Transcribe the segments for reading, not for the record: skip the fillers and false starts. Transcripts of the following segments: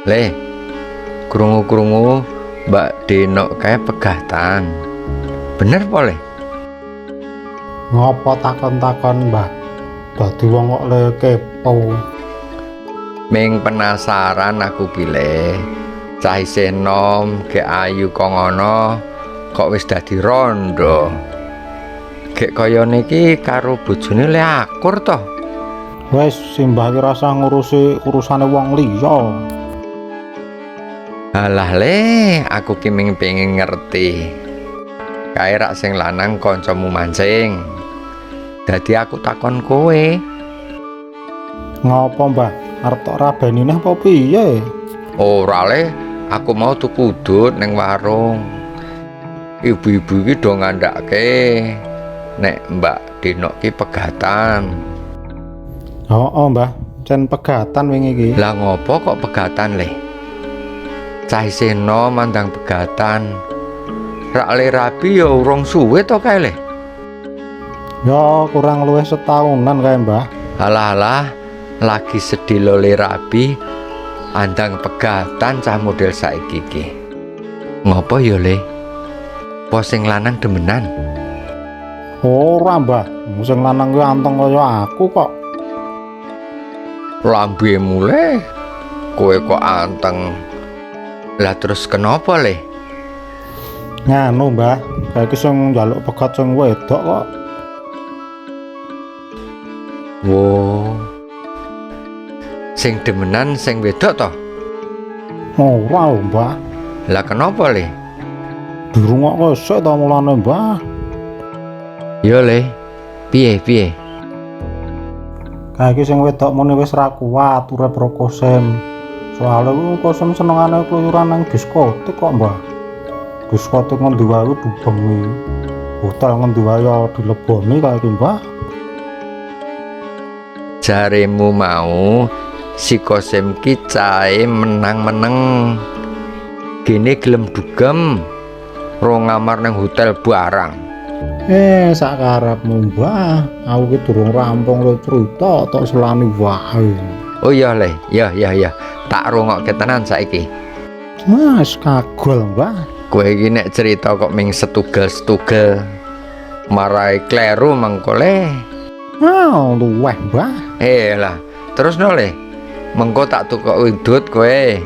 Le, krungu-krungu Mbak Denok kae pegatan. Bener po Le? Ngopo takon-takon, Mbah? Dadi wong kok le kepo. Ming penasaran aku pilih. Cah isih nom, gek ayu kok ngono, kok wis dadi rondo. Gek kaya niki karo bojone le akur to. Wes simbah iki rasa ngurusi urusane wong liya. Alah Le, aku ki ming pengen ngerti. Kae rak sing lanang kancamu mancing. Dadi aku takon kowe. Ngopo, Mbah? Arep tok rabeni neh apa piye? Ora Le, aku mau tuku udut ning warung. Ibu-ibu iki do ngandhake nek Mbak Denok ki pegatan. Oh, Mbah, cen pegatan wingi iki. Lah ngopo kok pegatan Le? Cah isih nom mandang pegatan. Rak le rabi ya urung suwe to kae Le. Ya kurang luwih setahunan kae, Mbah. Alah-alah, lagi sedih lo le rabi andang pegatan cah model saiki iki. Ngopo ya Le? Po sing lanang demenan? Ora, Mbah. Sing lanang kuwi anteng kaya aku kok. Lambemu Le, kowe kok anteng. Lah terus kenapa Le? Nganu, Mbah, kae iki sing njaluk pegat sing wedok kok. Wo. Sing demenan sing wedok to? Ora, Mbah. Lah kenapa Le? Dirungokke sik ta mulane, Mbah. Yo Le, piye? Kae iki sing wedok muni wis ra kuat urip karo Kosem. Soale ku Kosem senengane keluyuran nang diskotik kok, Mbah. Diskotik ngendi wae dubengi. Hotel ngendi wae dileboni kae iki, Mbah. Jaremu mau si Kosem ki cae menang-meneng. Gene gelem dugem ro ngamar nang hotel barang. Sak karepmu, Mbah. Aku ki durung rampung le cerita tok selani wae. Oh iya Le, ya. Tak rungokke tenan saiki. Mas kagol, Mbah. Kowe iki nek cerita kok ming setugel-setugel. Marai kleru mengko Le. Luweh, Mbah. Lah, terus no Le. Mengko tak tukok udut kowe.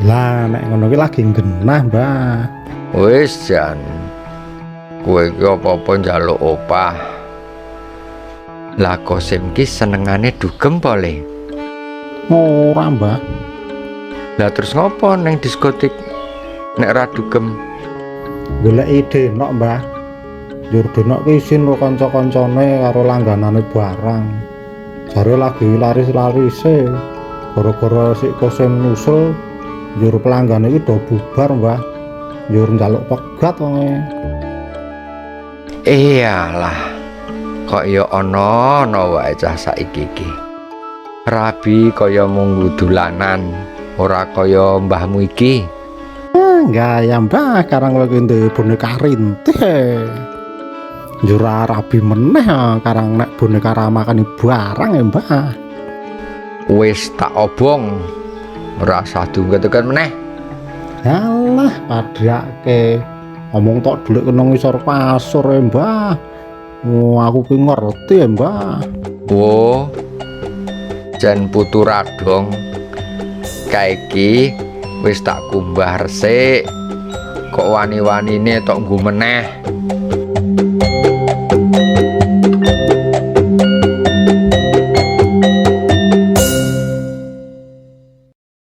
Lah nek ngono ki lagi genah, Mbah. Wis jan. Kowe iki apa-apa njaluk opah. Lah Kosem ki senengane dugem po Le. Ora, Mbah. Lah terus ngopo neng diskotik nek ra dugem? Golek ide nok, Mbah. Njur denok ki isin karo kanca-kancane karo langganane barang. Jare lagi laris-larise. Gara-gara si Kosem nyusul, njur pelanggan iki do bubar, Mbah. Njur njaluk pegat wonge. Iyalah. Kok ya ana wae cah saiki iki. Rabi kaya mung dolanan, ora kaya mbahmu iki. Gaya, Mbah, karang lagi ndek boneka rintih. Njur rabi meneh karang nek boneka ramakane barang ya, Mbah. Wis tak obong. Ora usah dunget-dunget meneh. Alah, padhake. Ngomong tok dhulik kena ngisor pasur ya, Mbah. Aku ki ngerti ya, Mbah. Wo. Jan putu radong. Kaiki wis tak kumbah resik. Kok wani-wanine tok nggo meneh.